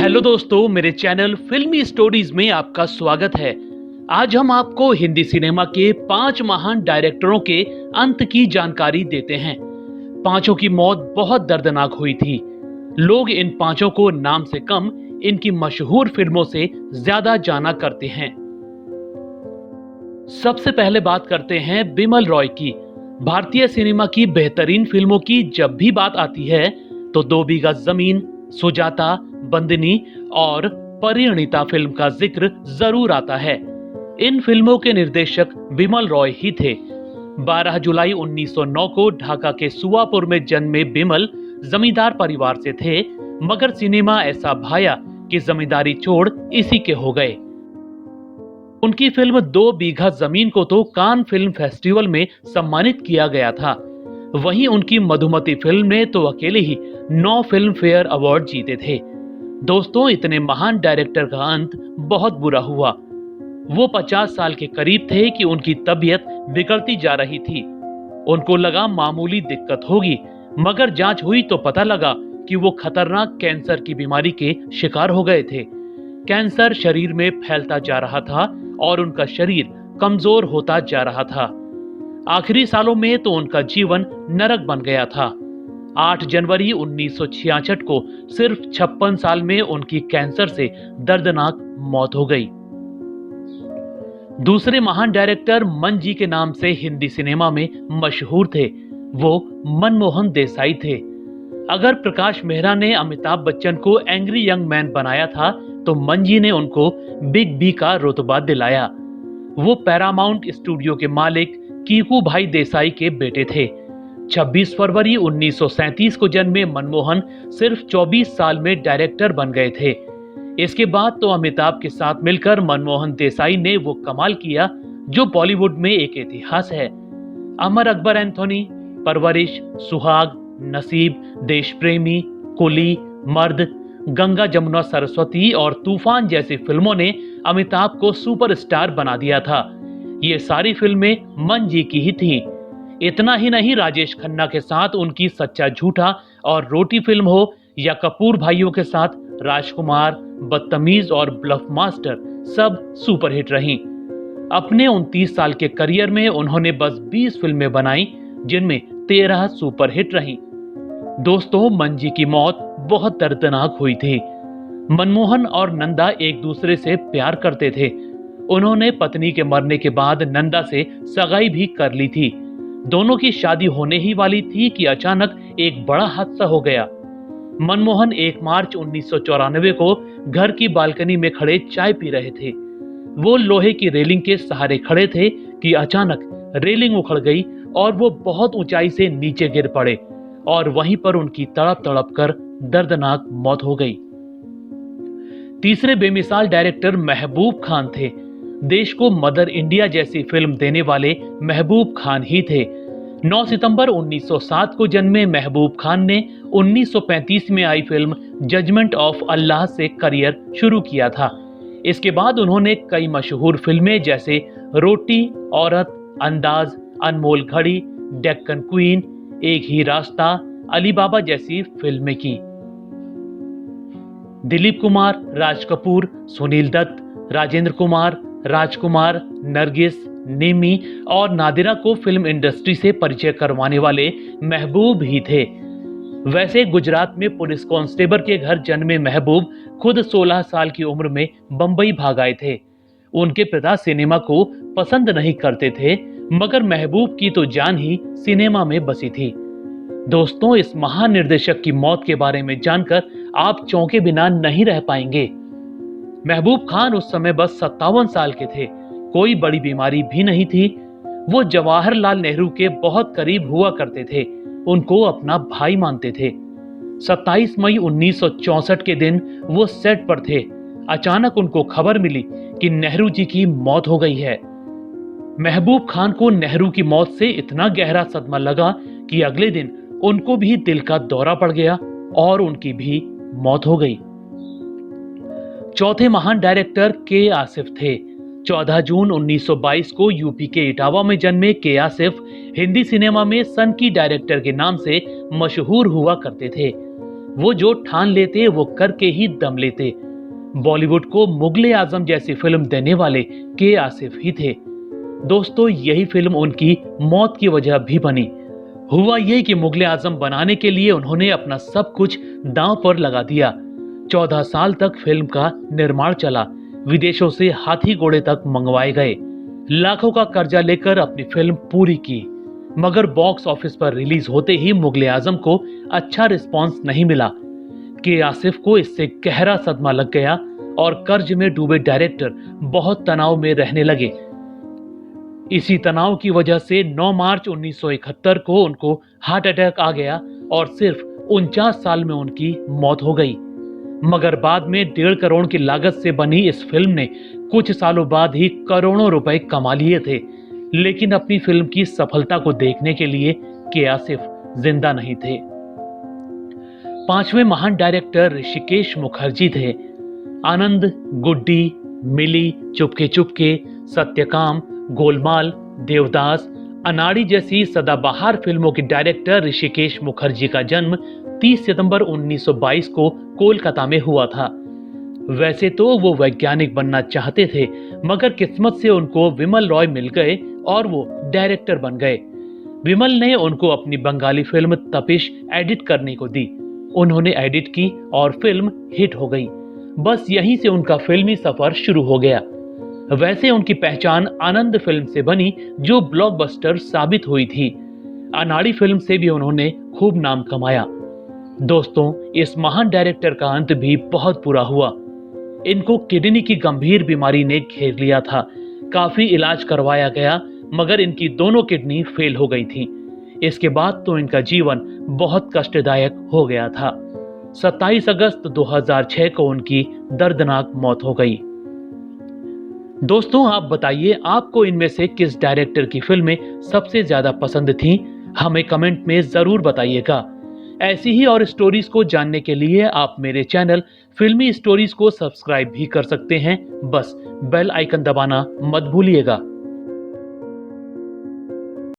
Hello दोस्तों, मेरे channel फिल्मी स्टोरीज में आपका स्वागत है। आज हम आपको हिंदी सिनेमा के 5 महान डायरेक्टरों के अंत की जानकारी देते हैं। पांचों की मौत बहुत दर्दनाक हुई थी। लोग इन पांचों को नाम से कम इनकी मशहूर फिल्मों से ज्यादा जाना करते हैं। सबसे पहले बात करते हैं बिमल रॉय की। भारतीय सिनेमा की बेहतरीन फिल्मों की जब भी बात आती है तो दो बीघा जमीन, सुजाता, बंदनी और परिणीता फिल्म का जिक्र जरूर आता है। इन फिल्मों के निर्देशक बिमल रॉय ही थे। 12 जुलाई 1909 को ढाका के सुवापुर में जन्मे बिमल जमींदार परिवार से थे, मगर सिनेमा ऐसा भाया कि जमींदारी छोड़ इसी के हो गए। उनकी फिल्म दो बीघा जमीन को तो कान फिल्म फेस्टिवल में सम्मानित किया गया था। वहीं उनकी मधुमती फिल्म ने तो अकेले ही 9 फिल्म फेयर अवार्ड जीते थे। दोस्तों, इतने महान डायरेक्टर का अंत बहुत बुरा हुआ। वो 50 साल के करीब थे कि उनकी तबीयत बिगड़ती जा रही थी। उनको लगा मामूली दिक्कत होगी, मगर जांच हुई तो पता लगा कि वो खतरनाक कैंसर की बीमारी के शिकार हो गए थे। कैंसर शरीर में फैलता जा रहा था और उनका शरीर कमजोर होता जा रहा था। आखिरी सालों में तो उनका जीवन नरक बन गया था। 8 जनवरी 1966 को सिर्फ 56 साल में उनकी कैंसर से दर्दनाक मौत हो गई। दूसरे महान डायरेक्टर मन जी के नाम से हिंदी सिनेमा में मशहूर थे। वो मनमोहन देसाई थे। अगर प्रकाश मेहरा ने अमिताभ बच्चन को एंग्री यंग मैन बनाया था तो मन जी ने उनको बिग बी का रुतबा दिलाया। वो पैरामाउंट स्टूडियो के मालिक कीकू भाई देसाई के बेटे थे। 26 फरवरी 1937 को जन्मे मनमोहन सिर्फ 24 साल में डायरेक्टर बन गए थे। इसके बाद तो अमिताभ के साथ मिलकर मनमोहन देसाई ने वो कमाल किया जो बॉलीवुड में एक इतिहास है। अमर अकबर एंथोनी, परवरिश, सुहाग, नसीब, देश प्रेमी, कुली, मर्द, गंगा जमुना सरस्वती और तूफान जैसी फिल्मों ने अमिताभ को सुपरस्टार बना दिया था। ये सारी फिल्में मन जी की ही थी। इतना ही नहीं, राजेश खन्ना के साथ उनकी सच्चा झूठा और रोटी फिल्म हो या कपूर भाइयों के साथ राजकुमार, बदतमीज और ब्लफ मास्टर, सब सुपरहिट रहीं। अपने 29 साल के करियर में उन्होंने बस 20 फिल्में बनाई, जिनमें 13 सुपरहिट रहीं। दोस्तों, मन जी की मौत बहुत दर्दनाक हुई थी। मनमोहन और नंदा एक दूसरे से प्यार करते थे। उन्होंने पत्नी के मरने के बाद नंदा से सगाई भी कर ली थी। दोनों की शादी होने ही वाली थी कि अचानक एक बड़ा हादसा हो गया। मनमोहन 1 मार्च 1994 को घर की बालकनी में खड़े चाय पी रहे थे। वो लोहे की रेलिंग के सहारे खड़े थे कि अचानक रेलिंग उखड़ गई और वो बहुत ऊंचाई से नीचे गिर पड़े और वहीं पर उनकी तड़प तड़प कर दर्दनाक मौत हो गई। तीसरे बेमिसाल डायरेक्टर महबूब खान थे। देश को मदर इंडिया जैसी फिल्म देने वाले महबूब खान ही थे। 9 सितंबर 1907 को जन्मे महबूब खान ने 1935 में आई फिल्म जजमेंट ऑफ अल्लाह से करियर शुरू किया था। इसके बाद उन्होंने कई मशहूर फिल्में जैसे रोटी, औरत, अंदाज, अनमोल घड़ी, डेक्कन क्वीन, एक ही रास्ता, अली बाबा जैसी फिल्में की। दिलीप कुमार, राज कपूर, सुनील दत्त, राजेंद्र कुमार, राजकुमार, नरगिस, निमी और नादिरा को फिल्म इंडस्ट्री से परिचय करवाने वाले महबूब ही थे। वैसे गुजरात में पुलिस कांस्टेबल के घर जन्मे महबूब खुद 16 साल की उम्र में बंबई भाग आए थे। उनके पिता सिनेमा को पसंद नहीं करते थे, मगर महबूब की तो जान ही सिनेमा में बसी थी। दोस्तों, इस महान निर्देशक की मौत के बारे में जानकर आप चौंके बिना नहीं रह पाएंगे। महबूब खान उस समय बस 57 साल के थे। कोई बड़ी बीमारी भी नहीं थी। वो जवाहरलाल नेहरू के बहुत करीब हुआ करते थे। उनको अपना भाई मानते थे। 27 मई 1964 के दिन वो सेट पर थे। अचानक उनको खबर मिली कि नेहरू जी की मौत हो गई है। महबूब खान को नेहरू की मौत से इतना गहरा सदमा लगा कि अगले दिन उनको भी दिल का दौरा पड़ गया और उनकी भी मौत हो गई। चौथे महान डायरेक्टर के आसिफ थे। 14 जून 1922 को यूपी के इटावा में जन्मे के आसिफ हिंदी सिनेमा में सन की डायरेक्टर के नाम से मशहूर हुआ करते थे। वो जो ठान लेते वो करके ही दम लेते। बॉलीवुड को मुगले आजम जैसी फिल्म देने वाले के आसिफ ही थे। दोस्तों, यही फिल्म उनकी मौत की वजह भी बनी। हुआ ये कि मुगले आजम बनाने के लिए उन्होंने अपना सब कुछ दांव पर लगा दिया। 14 साल तक फिल्म का निर्माण चला। विदेशों से हाथी घोड़े तक मंगवाए गए। लाखों का कर्जा लेकर अपनी फिल्म पूरी की, मगर बॉक्स ऑफिस पर रिलीज होते ही मुगले आजम को अच्छा रिस्पांस नहीं मिला। के आसिफ को इससे गहरा सदमा लग गया और कर्ज में डूबे डायरेक्टर बहुत तनाव में रहने लगे। इसी तनाव की वजह से 9 मार्च 1971 को उनको हार्ट अटैक आ गया और सिर्फ 49 साल में उनकी मौत हो गई। मगर बाद में 1.5 करोड़ की लागत से बनी इस फिल्म ने कुछ सालों बाद ही करोड़ों रुपए कमा लिए थे। लेकिन अपनी फिल्म की सफलता को देखने के लिए के आसिफ जिंदा नहीं थे। 5वें महान डायरेक्टर ऋषिकेश मुखर्जी थे। आनंद, गुड्डी, मिली, चुपके चुपके, सत्यकाम, गोलमाल, देवदास, अनाड़ी जैसी सदाबहार फिल्मों के डायरेक्टर ऋषिकेश मुखर्जी का जन्म 30 सितंबर 1922 को कोलकाता में हुआ था। वैसे तो वो वैज्ञानिक बनना चाहते थे, मगर किस्मत से उनको विमल रॉय मिल गए और वो डायरेक्टर बन गए। विमल ने उनको अपनी बंगाली फिल्म तपिश एडिट करने को दी। उन्होंने एडिट की और फिल्म हिट हो गई। बस यहीं से उनका फिल्मी सफर शुरू हो गया। वैसे उनकी पहचान आनंद फिल्म से बनी, जो ब्लॉकबस्टर साबित हुई थी। अनाड़ी फिल्म से भी उन्होंने खूब नाम कमाया। दोस्तों, इस महान डायरेक्टर का अंत भी बहुत बुरा हुआ। इनको किडनी की गंभीर बीमारी ने घेर लिया था। काफी इलाज करवाया गया, मगर इनकी दोनों किडनी फेल हो गई थी। इसके बाद तो इनका जीवन बहुत कष्टदायक हो गया था। 27 अगस्त 2006 को उनकी दर्दनाक मौत हो गई। दोस्तों, आप बताइए आपको इनमें से किस डायरेक्टर की फिल्में सबसे ज्यादा पसंद थीं? हमें कमेंट में जरूर बताइएगा। ऐसी ही और स्टोरीज को जानने के लिए आप मेरे चैनल फिल्मी स्टोरीज को सब्सक्राइब भी कर सकते हैं। बस बेल आइकन दबाना मत भूलिएगा।